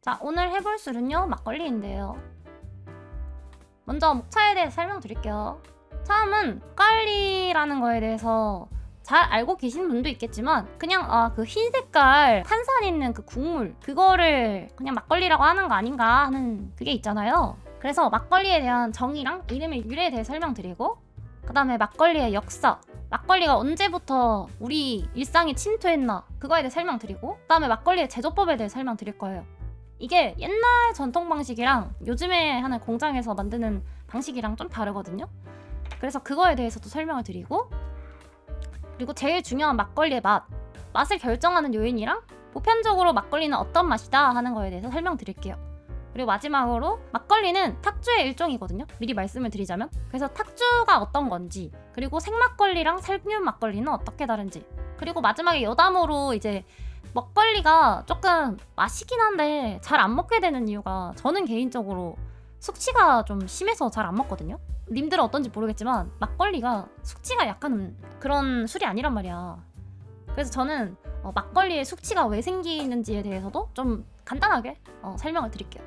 자, 오늘 해볼 술은요, 막걸리인데요. 먼저 목차에 대해 설명드릴게요. 처음은 막걸리라는 거에 대해서 잘 알고 계신 분도 있겠지만 그냥 그 흰 색깔 탄산 있는 그 국물 그거를 그냥 막걸리라고 하는 거 아닌가 하는 그게 있잖아요. 그래서 막걸리에 대한 정의랑 이름의 유래에 대해 설명드리고, 그 다음에 막걸리의 역사, 막걸리가 언제부터 우리 일상에 침투했나 그거에 대해 설명드리고, 그 다음에 막걸리의 제조법에 대해 설명드릴 거예요. 이게 옛날 전통 방식이랑 요즘에 하는 공장에서 만드는 방식이랑 좀 다르거든요. 그래서 그거에 대해서도 설명을 드리고, 그리고 제일 중요한 막걸리의 맛을 결정하는 요인이랑 보편적으로 막걸리는 어떤 맛이다 하는 거에 대해서 설명드릴게요. 그리고 마지막으로 막걸리는 탁주의 일종이거든요. 미리 말씀을 드리자면. 그래서 탁주가 어떤 건지, 그리고 생막걸리랑 살균 막걸리는 어떻게 다른지, 그리고 마지막에 여담으로 이제 막걸리가 조금 맛있긴 한데 잘 안 먹게 되는 이유가, 저는 개인적으로 숙취가 좀 심해서 잘 안 먹거든요. 님들은 어떤지 모르겠지만 막걸리가 숙취가 약간 그런 술이 아니란 말이야. 그래서 저는 막걸리에 숙취가 왜 생기는지에 대해서도 좀 간단하게 설명을 드릴게요.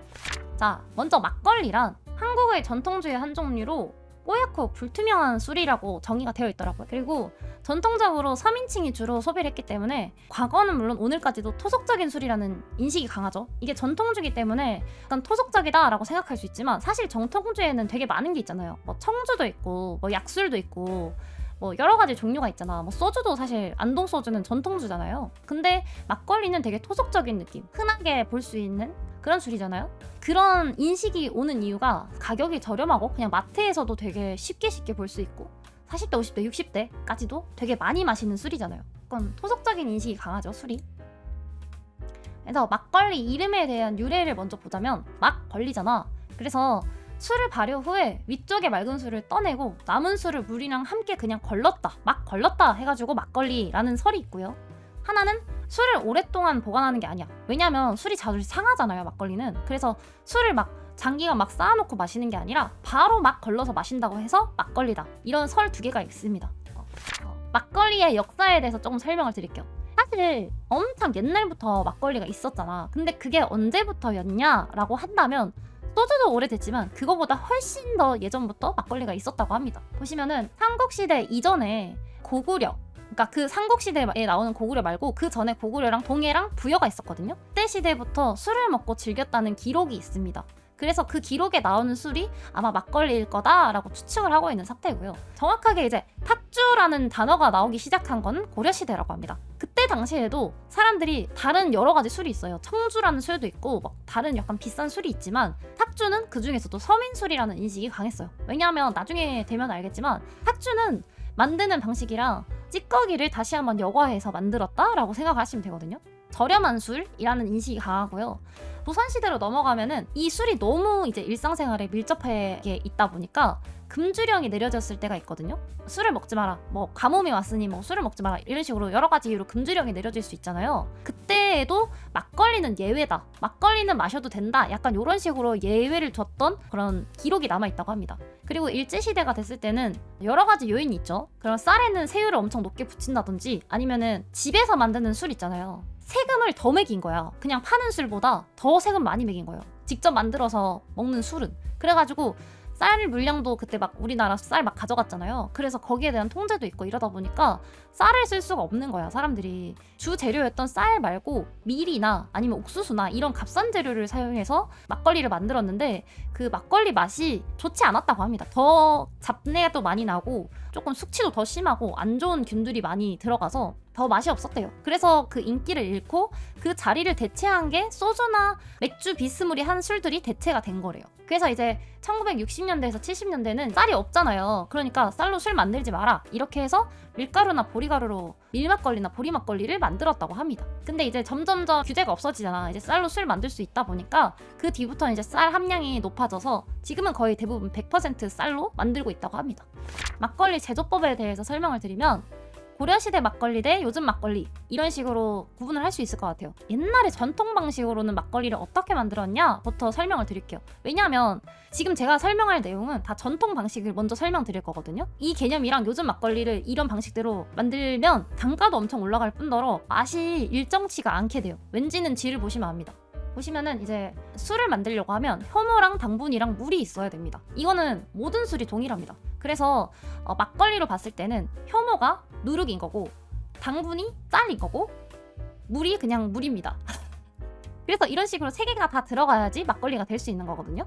자, 먼저 막걸리란 한국의 전통주의 한 종류로 뽀얗고 불투명한 술이라고 정의가 되어 있더라고요. 그리고 전통적으로 서민층이 주로 소비를 했기 때문에 과거는 물론 오늘까지도 토속적인 술이라는 인식이 강하죠. 이게 전통주기 때문에 약간 토속적이다라고 생각할 수 있지만, 사실 전통주에는 되게 많은 게 있잖아요. 뭐 청주도 있고 뭐 약술도 있고 뭐 여러 가지 종류가 있잖아. 뭐 소주도 사실 안동 소주는 전통주잖아요. 근데 막걸리는 되게 토속적인 느낌, 흔하게 볼 수 있는 그런 술이잖아요. 그런 인식이 오는 이유가 가격이 저렴하고 그냥 마트에서도 되게 쉽게 볼 수 있고 40대, 50대, 60대까지도 되게 많이 마시는 술이잖아요. 그건 토속적인 인식이 강하죠, 술이. 그래서 막걸리 이름에 대한 유래를 먼저 보자면, 막걸리잖아. 그래서 술을 발효 후에 위쪽에 맑은 술을 떠내고 남은 술을 물이랑 함께 그냥 걸렀다, 막 걸렀다 해가지고 막걸리라는 설이 있고요. 하나는 술을 오랫동안 보관하는 게 아니야. 왜냐면 술이 자주 상하잖아요, 막걸리는. 그래서 술을 막 장기간 막 쌓아놓고 마시는 게 아니라 바로 막 걸러서 마신다고 해서 막걸리다. 이런 설 두 개가 있습니다. 막걸리의 역사에 대해서 조금 설명을 드릴게요. 사실 엄청 옛날부터 막걸리가 있었잖아. 근데 그게 언제부터였냐라고 한다면 소주도 오래됐지만 그거보다 훨씬 더 예전부터 막걸리가 있었다고 합니다. 보시면은 삼국시대 이전에 고구려, 그러니까 그 삼국시대에 나오는 고구려 말고 그 전에 고구려랑 동해랑 부여가 있었거든요. 그때 시대부터 술을 먹고 즐겼다는 기록이 있습니다. 그래서 그 기록에 나오는 술이 아마 막걸리일 거다라고 추측을 하고 있는 상태고요. 정확하게 이제 탁주라는 단어가 나오기 시작한 건 고려시대라고 합니다. 그때 당시에도 사람들이 다른 여러 가지 술이 있어요. 청주라는 술도 있고 막 다른 약간 비싼 술이 있지만, 탁주는 그 중에서도 서민술이라는 인식이 강했어요. 왜냐하면 나중에 되면 알겠지만 탁주는 만드는 방식이랑 찌꺼기를 다시 한번 여과해서 만들었다라고 생각하시면 되거든요. 저렴한 술이라는 인식이 강하고요. 조선시대로 넘어가면은 이 술이 너무 이제 일상생활에 밀접하게 있다 보니까 금주령이 내려졌을 때가 있거든요. 술을 먹지 마라, 뭐 가뭄이 왔으니 뭐 술을 먹지 마라, 이런 식으로 여러 가지 이유로 금주령이 내려질 수 있잖아요. 그때에도 막걸리는 예외다, 막걸리는 마셔도 된다, 약간 이런 식으로 예외를 줬던 그런 기록이 남아있다고 합니다. 그리고 일제시대가 됐을 때는 여러 가지 요인이 있죠. 그런 쌀에는 새우를 엄청 높게 붙인다든지, 아니면은 집에서 만드는 술 있잖아요. 세금을 더 매긴 거야. 그냥 파는 술보다 더 세금 많이 매긴 거예요. 직접 만들어서 먹는 술은. 그래가지고 쌀 물량도 그때 막 우리나라 쌀 막 가져갔잖아요. 그래서 거기에 대한 통제도 있고 이러다 보니까 쌀을 쓸 수가 없는 거야, 사람들이. 주 재료였던 쌀 말고 밀이나 아니면 옥수수나 이런 값싼 재료를 사용해서 막걸리를 만들었는데 그 막걸리 맛이 좋지 않았다고 합니다. 더 잡내가 또 많이 나고 조금 숙취도 더 심하고 안 좋은 균들이 많이 들어가서 더 맛이 없었대요. 그래서 그 인기를 잃고 그 자리를 대체한 게 소주나 맥주 비스무리한 술들이 대체가 된 거래요. 그래서 이제 1960년대에서 70년대는 쌀이 없잖아요. 그러니까 쌀로 술 만들지 마라, 이렇게 해서 밀가루나 보리가루로 밀막걸리나 보리막걸리를 만들었다고 합니다. 근데 이제 점점점 규제가 없어지잖아. 이제 쌀로 술 만들 수 있다 보니까 그 뒤부터는 이제 쌀 함량이 높아져서 지금은 거의 대부분 100% 쌀로 만들고 있다고 합니다. 막걸리 제조법에 대해서 설명을 드리면, 고려시대 막걸리 대 요즘 막걸리, 이런 식으로 구분을 할 수 있을 것 같아요. 옛날에 전통 방식으로는 막걸리를 어떻게 만들었냐부터 설명을 드릴게요. 왜냐하면 지금 제가 설명할 내용은 다 전통 방식을 먼저 설명드릴 거거든요. 이 개념이랑 요즘 막걸리를 이런 방식대로 만들면 단가도 엄청 올라갈 뿐더러 맛이 일정치가 않게 돼요. 왠지는 질을 보시면 압니다. 보시면은 이제 술을 만들려고 하면 효모랑 당분이랑 물이 있어야 됩니다. 이거는 모든 술이 동일합니다. 그래서 막걸리로 봤을 때는 효모가 누룩인 거고 당분이 쌀인 거고 물이 그냥 물입니다. 그래서 이런 식으로 세 개가 다 들어가야지 막걸리가 될 수 있는 거거든요.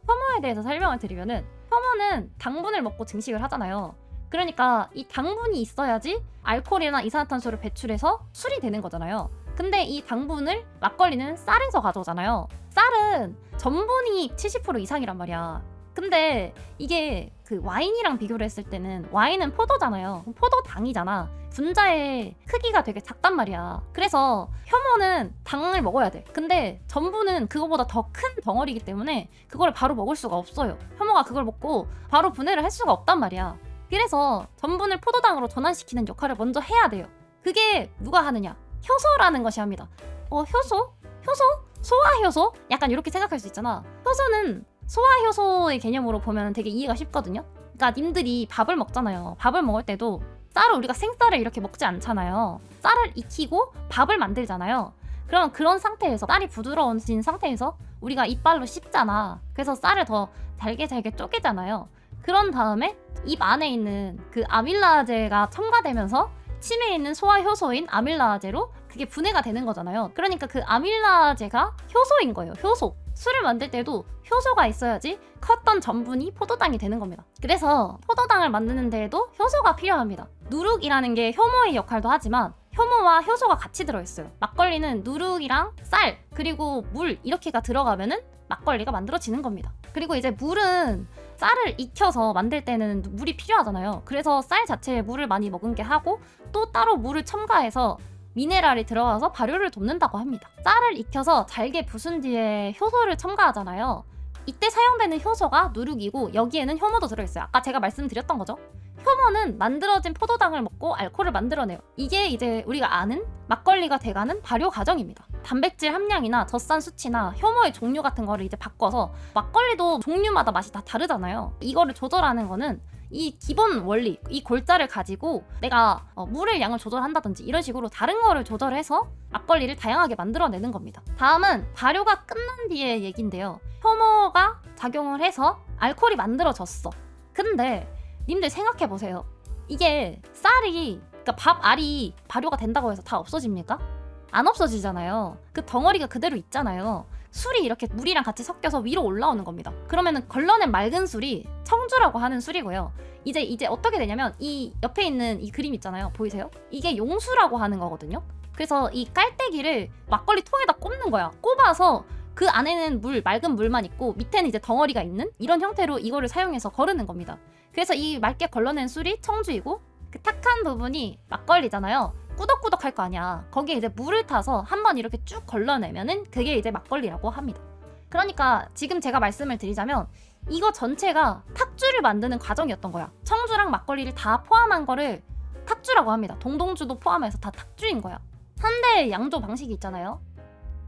효모에 대해서 설명을 드리면은 효모는 당분을 먹고 증식을 하잖아요. 그러니까 이 당분이 있어야지 알코올이나 이산화탄소를 배출해서 술이 되는 거잖아요. 근데 이 당분을 막걸리는 쌀에서 가져오잖아요. 쌀은 전분이 70% 이상이란 말이야. 근데 이게 그 와인이랑 비교를 했을 때는 와인은 포도잖아요. 포도당이잖아. 분자의 크기가 되게 작단 말이야. 그래서 효모는 당을 먹어야 돼. 근데 전분은 그거보다 더 큰 덩어리이기 때문에 그걸 바로 먹을 수가 없어요. 효모가 그걸 먹고 바로 분해를 할 수가 없단 말이야. 그래서 전분을 포도당으로 전환시키는 역할을 먼저 해야 돼요. 그게 누가 하느냐? 효소라는 것이 합니다. 효소? 효소? 소화효소? 약간 이렇게 생각할 수 있잖아. 효소는 소화효소의 개념으로 보면 되게 이해가 쉽거든요. 그러니까 님들이 밥을 먹잖아요. 밥을 먹을 때도 쌀을 우리가 생쌀을 이렇게 먹지 않잖아요. 쌀을 익히고 밥을 만들잖아요. 그럼 그런 상태에서 쌀이 부드러워진 상태에서 우리가 이빨로 씹잖아. 그래서 쌀을 더 잘게 쪼개잖아요. 그런 다음에 입 안에 있는 그 아밀라제가 첨가되면서 침에 있는 소화효소인 아밀라제로 그게 분해가 되는 거잖아요. 그러니까 그 아밀라제가 효소인 거예요. 효소. 술을 만들 때도 효소가 있어야지 컸던 전분이 포도당이 되는 겁니다. 그래서 포도당을 만드는 데에도 효소가 필요합니다. 누룩이라는 게 효모의 역할도 하지만 효모와 효소가 같이 들어있어요. 막걸리는 누룩이랑 쌀 그리고 물 이렇게가 들어가면은 막걸리가 만들어지는 겁니다. 그리고 이제 물은 쌀을 익혀서 만들 때는 물이 필요하잖아요. 그래서 쌀 자체에 물을 많이 머금게 하고 또 따로 물을 첨가해서 미네랄이 들어가서 발효를 돕는다고 합니다. 쌀을 익혀서 잘게 부순 뒤에 효소를 첨가하잖아요. 이때 사용되는 효소가 누룩이고 여기에는 효모도 들어있어요. 아까 제가 말씀드렸던 거죠. 효모는 만들어진 포도당을 먹고 알코올을 만들어내요. 이게 이제 우리가 아는 막걸리가 돼가는 발효 과정입니다. 단백질 함량이나 젖산 수치나 효모의 종류 같은 거를 이제 바꿔서 막걸리도 종류마다 맛이 다 다르잖아요. 이거를 조절하는 거는 이 기본 원리, 이 골자를 가지고 내가 물의 양을 조절한다든지 이런 식으로 다른 거를 조절해서 막걸리를 다양하게 만들어내는 겁니다. 다음은 발효가 끝난 뒤의 얘기인데요. 효모가 작용을 해서 알코올이 만들어졌어. 근데 님들 생각해보세요. 이게 쌀이, 그러니까 밥알이 발효가 된다고 해서 다 없어집니까? 안 없어지잖아요. 그 덩어리가 그대로 있잖아요. 술이 이렇게 물이랑 같이 섞여서 위로 올라오는 겁니다. 그러면은 걸러낸 맑은 술이 청주라고 하는 술이고요. 이제 어떻게 되냐면 이 옆에 있는 이 그림 있잖아요. 보이세요? 이게 용수라고 하는 거거든요. 그래서 이 깔때기를 막걸리 통에다 꼽는 거야. 꼽아서 그 안에는 맑은 물만 있고 밑에는 이제 덩어리가 있는 이런 형태로 이거를 사용해서 거르는 겁니다. 그래서 이 맑게 걸러낸 술이 청주이고 그 탁한 부분이 막걸리잖아요. 꾸덕꾸덕할 거 아니야. 거기에 이제 물을 타서 한번 이렇게 쭉 걸러내면은 그게 이제 막걸리라고 합니다. 그러니까 지금 제가 말씀을 드리자면 이거 전체가 탁주를 만드는 과정이었던 거야. 청주랑 막걸리를 다 포함한 거를 탁주라고 합니다. 동동주도 포함해서 다 탁주인 거야. 현대 양조 방식이 있잖아요.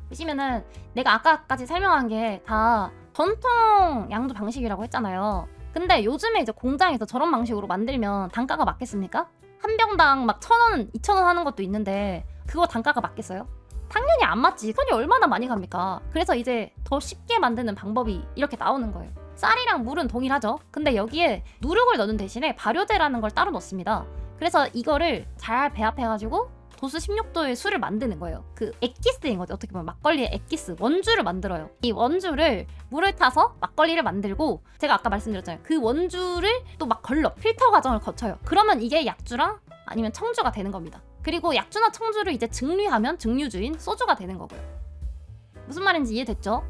보시면은 내가 아까까지 설명한 게 다 전통 양조 방식이라고 했잖아요. 근데 요즘에 이제 공장에서 저런 방식으로 만들면 단가가 맞겠습니까? 한 병당 막 1,000원, 2,000원 하는 것도 있는데 그거 단가가 맞겠어요? 당연히 안 맞지. 손이 얼마나 많이 갑니까? 그래서 이제 더 쉽게 만드는 방법이 이렇게 나오는 거예요. 쌀이랑 물은 동일하죠. 근데 여기에 누룩을 넣는 대신에 발효제라는 걸 따로 넣습니다. 그래서 이거를 잘 배합해가지고 도수 16도의 술을 만드는 거예요. 그 액기스인 거죠. 어떻게 보면 막걸리의 액기스, 원주를 만들어요. 이 원주를 물을 타서 막걸리를 만들고 제가 아까 말씀드렸잖아요. 그 원주를 또 막 필터 과정을 거쳐요. 그러면 이게 약주랑 아니면 청주가 되는 겁니다. 그리고 약주나 청주를 이제 증류하면 증류주인 소주가 되는 거고요. 무슨 말인지 이해됐죠?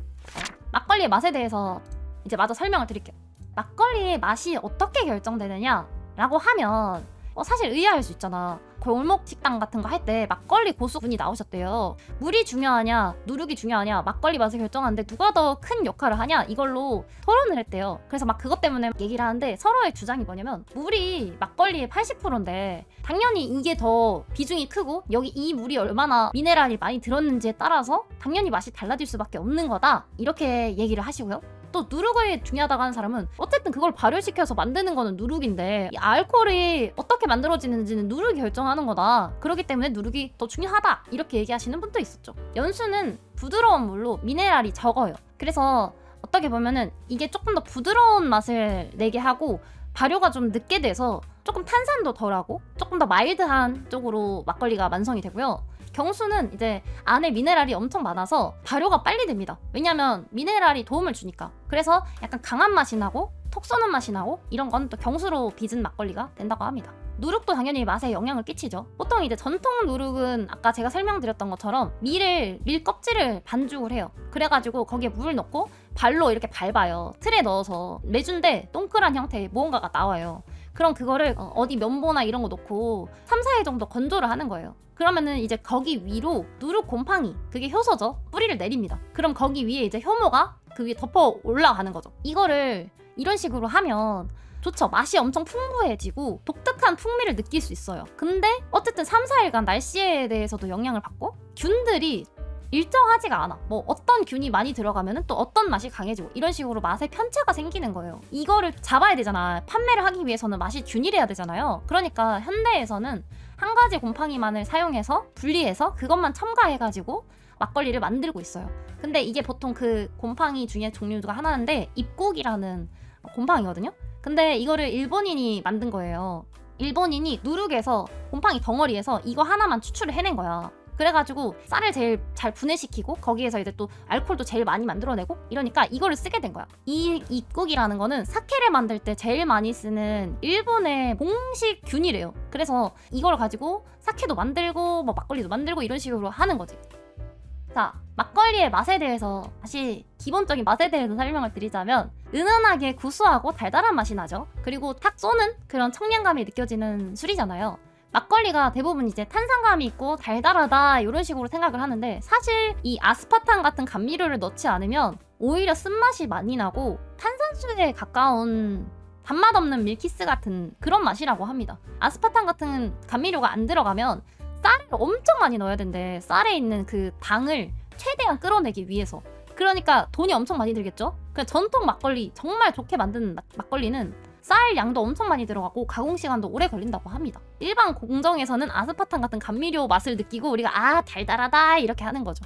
막걸리의 맛에 대해서 이제 마저 설명을 드릴게요. 막걸리의 맛이 어떻게 결정되느냐라고 하면 사실 의아할 수 있잖아. 골목 식당 같은 거 할 때 막걸리 고수분이 나오셨대요. 물이 중요하냐 누룩이 중요하냐 막걸리 맛을 결정하는데 누가 더 큰 역할을 하냐 이걸로 토론을 했대요. 그래서 막 그것 때문에 얘기를 하는데 서로의 주장이 뭐냐면 물이 막걸리의 80%인데 당연히 이게 더 비중이 크고 여기 이 물이 얼마나 미네랄이 많이 들었는지에 따라서 당연히 맛이 달라질 수밖에 없는 거다 이렇게 얘기를 하시고요. 또 누룩이 중요하다고 하는 사람은 어쨌든 그걸 발효시켜서 만드는 거는 누룩인데 이 알코올이 어떻게 만들어지는지는 누룩이 결정하는 거다. 그렇기 때문에 누룩이 더 중요하다. 이렇게 얘기하시는 분도 있었죠. 연수는 부드러운 물로 미네랄이 적어요. 그래서 어떻게 보면은 이게 조금 더 부드러운 맛을 내게 하고 발효가 좀 늦게 돼서 조금 탄산도 덜하고 조금 더 마일드한 쪽으로 막걸리가 완성이 되고요. 경수는 이제 안에 미네랄이 엄청 많아서 발효가 빨리 됩니다. 왜냐면 미네랄이 도움을 주니까. 그래서 약간 강한 맛이 나고 톡 쏘는 맛이 나고 이런 건 또 경수로 빚은 막걸리가 된다고 합니다. 누룩도 당연히 맛에 영향을 끼치죠. 보통 이제 전통 누룩은 아까 제가 설명드렸던 것처럼 밀 껍질을 반죽을 해요. 그래가지고 거기에 물을 넣고 발로 이렇게 밟아요. 틀에 넣어서 매주인데 동그란 형태의 무언가가 나와요. 그럼 그거를 어디 면보나 이런 거 놓고 3, 4일 정도 건조를 하는 거예요. 그러면은 이제 거기 위로 누룩 곰팡이, 그게 효소죠. 뿌리를 내립니다. 그럼 거기 위에 이제 효모가 그 위에 덮어 올라가는 거죠. 이거를 이런 식으로 하면 좋죠. 맛이 엄청 풍부해지고 독특한 풍미를 느낄 수 있어요. 근데 어쨌든 3, 4일간 날씨에 대해서도 영향을 받고 균들이 일정하지가 않아. 뭐 어떤 균이 많이 들어가면은 또 어떤 맛이 강해지고 이런 식으로 맛에 편차가 생기는 거예요. 이거를 잡아야 되잖아. 판매를 하기 위해서는 맛이 균일해야 되잖아요. 그러니까 현대에서는 한 가지 곰팡이만을 사용해서 분리해서 그것만 첨가해가지고 막걸리를 만들고 있어요. 근데 이게 보통 그 곰팡이 중에 종류가 하나인데 입국이라는 곰팡이거든요. 근데 이거를 일본인이 만든 거예요. 일본인이 누룩에서 곰팡이 덩어리에서 이거 하나만 추출을 해낸 거야. 그래가지고 쌀을 제일 잘 분해시키고 거기에서 이제 또 알코올도 제일 많이 만들어내고 이러니까 이거를 쓰게 된 거야. 이 입국이라는 거는 사케를 만들 때 제일 많이 쓰는 일본의 공식 균이래요. 그래서 이걸 가지고 사케도 만들고 뭐 막걸리도 만들고 이런 식으로 하는 거지. 자, 막걸리의 맛에 대해서 다시 기본적인 맛에 대해서 설명을 드리자면 은은하게 구수하고 달달한 맛이 나죠. 그리고 탁 쏘는 그런 청량감이 느껴지는 술이잖아요. 막걸리가 대부분 이제 탄산감이 있고 달달하다 이런 식으로 생각을 하는데 사실 이 아스파탐 같은 감미료를 넣지 않으면 오히려 쓴맛이 많이 나고 탄산수에 가까운 단맛 없는 밀키스 같은 그런 맛이라고 합니다. 아스파탐 같은 감미료가 안 들어가면 쌀을 엄청 많이 넣어야 된대. 쌀에 있는 그 당을 최대한 끌어내기 위해서. 그러니까 돈이 엄청 많이 들겠죠? 그 전통 막걸리, 정말 좋게 만든 막걸리는 쌀 양도 엄청 많이 들어가고 가공 시간도 오래 걸린다고 합니다. 일반 공정에서는 아스파탐 같은 감미료 맛을 느끼고 우리가 달달하다 이렇게 하는 거죠.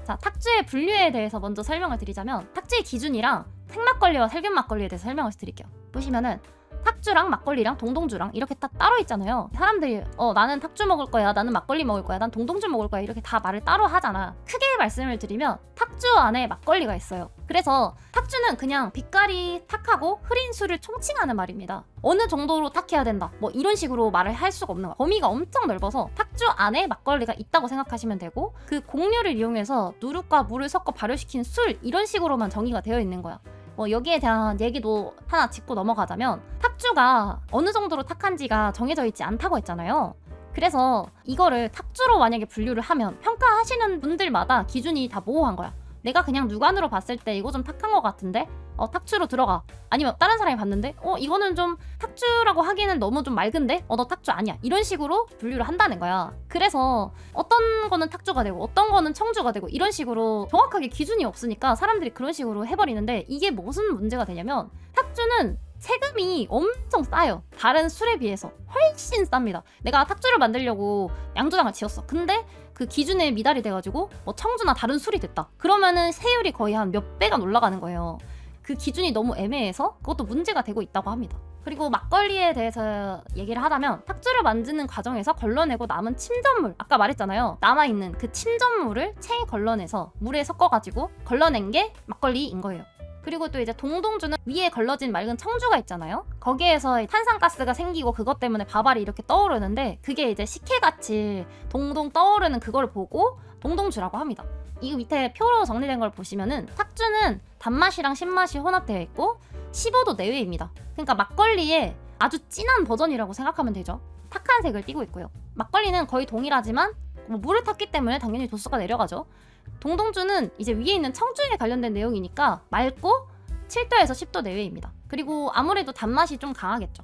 자, 탁주의 분류에 대해서 먼저 설명을 드리자면 탁주의 기준이랑 생막걸리와 살균 막걸리에 대해서 설명을 드릴게요. 보시면은 탁주랑 막걸리랑 동동주랑 이렇게 딱 따로 있잖아요. 사람들이 나는 탁주 먹을 거야, 나는 막걸리 먹을 거야, 난 동동주 먹을 거야 이렇게 다 말을 따로 하잖아. 크게 말씀을 드리면 탁주 안에 막걸리가 있어요. 그래서 탁주는 그냥 빛깔이 탁하고 흐린 술을 총칭하는 말입니다. 어느 정도로 탁해야 된다 뭐 이런 식으로 말을 할 수가 없는 거야. 범위가 엄청 넓어서 탁주 안에 막걸리가 있다고 생각하시면 되고 그 곡류를 이용해서 누룩과 물을 섞어 발효시킨 술 이런 식으로만 정의가 되어 있는 거야. 뭐 여기에 대한 얘기도 하나 짚고 넘어가자면 탁주가 어느 정도로 탁한지가 정해져 있지 않다고 했잖아요. 그래서 이거를 탁주로 만약에 분류를 하면 평가하시는 분들마다 기준이 다 모호한 거야. 내가 그냥 육안으로 봤을 때 이거 좀 탁한 것 같은데 탁주로 들어가. 아니면 다른 사람이 봤는데 이거는 좀 탁주라고 하기에는 너무 좀 맑은데 너 탁주 아니야. 이런 식으로 분류를 한다는 거야. 그래서 어떤 거는 탁주가 되고 어떤 거는 청주가 되고 이런 식으로 정확하게 기준이 없으니까 사람들이 그런 식으로 해버리는데 이게 무슨 문제가 되냐면 탁주는 세금이 엄청 싸요. 다른 술에 비해서 훨씬 쌉니다. 내가 탁주를 만들려고 양조장을 지었어. 근데 그 기준에 미달이 돼가지고 뭐 청주나 다른 술이 됐다. 그러면은 세율이 거의 한 몇 배가 올라가는 거예요. 그 기준이 너무 애매해서 그것도 문제가 되고 있다고 합니다. 그리고 막걸리에 대해서 얘기를 하자면 탁주를 만드는 과정에서 걸러내고 남은 침전물, 아까 말했잖아요. 남아있는 그 침전물을 체에 걸러내서 물에 섞어가지고 걸러낸 게 막걸리인 거예요. 그리고 또 이제 동동주는 위에 걸러진 맑은 청주가 있잖아요. 거기에서 탄산가스가 생기고 그것 때문에 밥알이 이렇게 떠오르는데 그게 이제 식혜같이 동동 떠오르는 그걸 보고 동동주라고 합니다. 이 밑에 표로 정리된 걸 보시면은 탁주는 단맛이랑 신맛이 혼합되어 있고 15도 내외입니다. 그러니까 막걸리의 아주 진한 버전이라고 생각하면 되죠. 탁한 색을 띠고 있고요. 막걸리는 거의 동일하지만 물을 탔기 때문에 당연히 도수가 내려가죠. 동동주는 이제 위에 있는 청주에 관련된 내용이니까 맑고 7도에서 10도 내외입니다. 그리고 아무래도 단맛이 좀 강하겠죠.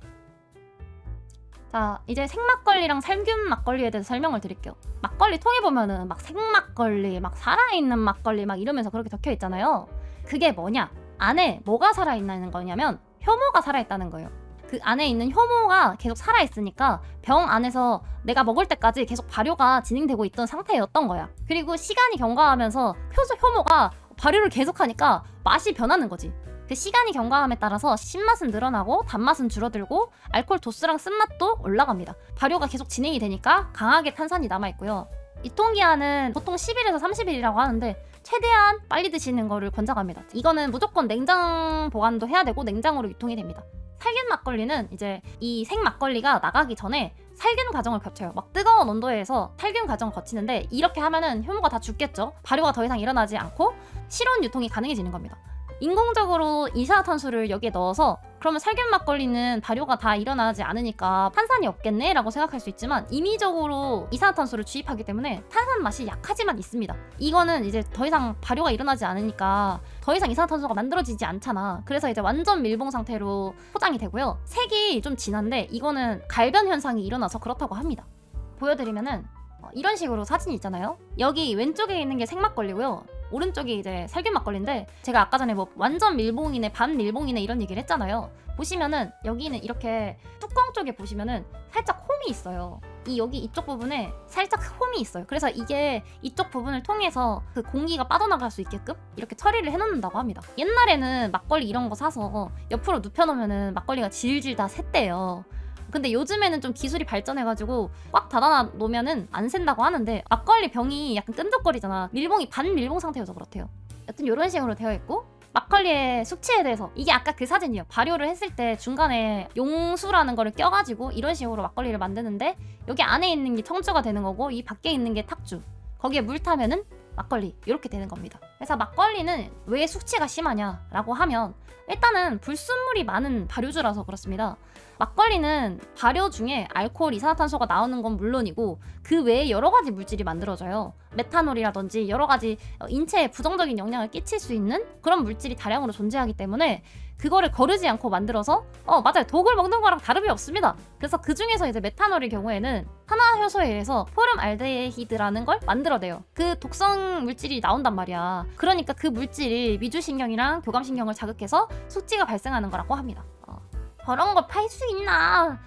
자, 이제 생막걸리랑 살균 막걸리에 대해서 설명을 드릴게요. 막걸리 통에 보면은 막 생막걸리, 막 살아있는 막걸리 막 이러면서 그렇게 적혀 있잖아요. 그게 뭐냐? 안에 뭐가 살아있는 거냐면 효모가 살아있다는 거예요. 그 안에 있는 효모가 계속 살아있으니까 병 안에서 내가 먹을 때까지 계속 발효가 진행되고 있던 상태였던 거야. 그리고 시간이 경과하면서 효모가 발효를 계속하니까 맛이 변하는 거지. 그 시간이 경과함에 따라서 신맛은 늘어나고 단맛은 줄어들고 알코올 도수랑 쓴맛도 올라갑니다. 발효가 계속 진행이 되니까 강하게 탄산이 남아있고요. 유통기한은 보통 10일에서 30일이라고 하는데 최대한 빨리 드시는 거를 권장합니다. 이거는 무조건 냉장 보관도 해야 되고 냉장으로 유통이 됩니다. 살균 막걸리는 이제 이 생 막걸리가 나가기 전에 살균 과정을 거쳐요. 막 뜨거운 온도에서 살균 과정을 거치는데 이렇게 하면은 효모가 다 죽겠죠. 발효가 더 이상 일어나지 않고 실온 유통이 가능해지는 겁니다. 인공적으로 이산화탄소를 여기에 넣어서 그러면 살균 막걸리는 발효가 다 일어나지 않으니까 탄산이 없겠네 라고 생각할 수 있지만 임의적으로 이산화탄소를 주입하기 때문에 탄산 맛이 약하지만 있습니다. 이거는 이제 더 이상 발효가 일어나지 않으니까 더 이상 이산화탄소가 만들어지지 않잖아. 그래서 이제 완전 밀봉 상태로 포장이 되고요. 색이 좀 진한데 이거는 갈변 현상이 일어나서 그렇다고 합니다. 보여드리면은 이런 식으로 사진이 있잖아요. 여기 왼쪽에 있는 게 생막걸리고요. 오른쪽이 이제 살균 막걸리인데 제가 아까 전에 뭐 완전 밀봉이네 반 밀봉이네 이런 얘기를 했잖아요. 보시면은 여기는 이렇게 뚜껑 쪽에 보시면은 살짝 홈이 있어요. 여기 이쪽 부분에 살짝 홈이 있어요. 그래서 이게 이쪽 부분을 통해서 그 공기가 빠져나갈 수 있게끔 이렇게 처리를 해놓는다고 합니다. 옛날에는 막걸리 이런 거 사서 옆으로 눕혀놓으면은 막걸리가 질질 다 샜대요. 근데 요즘에는 좀 기술이 발전해가지고 꽉 닫아 놓으면은 안 샌다고 하는데 막걸리 병이 약간 끈적거리잖아. 밀봉이 반 밀봉 상태여서 그렇대요. 여튼 이런 식으로 되어 있고 막걸리의 숙취에 대해서 이게 아까 그 사진이에요. 발효를 했을 때 중간에 용수라는 거를 껴가지고 이런 식으로 막걸리를 만드는데 여기 안에 있는 게 청주가 되는 거고 이 밖에 있는 게 탁주. 거기에 물 타면은 막걸리 이렇게 되는 겁니다. 그래서 막걸리는 왜 숙취가 심하냐라고 하면 일단은 불순물이 많은 발효주라서 그렇습니다. 막걸리는 발효 중에 알코올, 이산화탄소가 나오는 건 물론이고 그 외에 여러 가지 물질이 만들어져요. 메탄올이라든지 여러 가지 인체에 부정적인 영향을 끼칠 수 있는 그런 물질이 다량으로 존재하기 때문에 그거를 거르지 않고 만들어서 맞아요. 독을 먹는 거랑 다름이 없습니다. 그래서 그 중에서 이제 메탄올의 경우에는 산화 효소에 의해서 포름알데히드라는 걸 만들어내요. 그 독성 물질이 나온단 말이야. 그러니까 그 물질이 미주신경이랑 교감신경을 자극해서 숙취가 발생하는 거라고 합니다. 저런 걸 팔 수 있나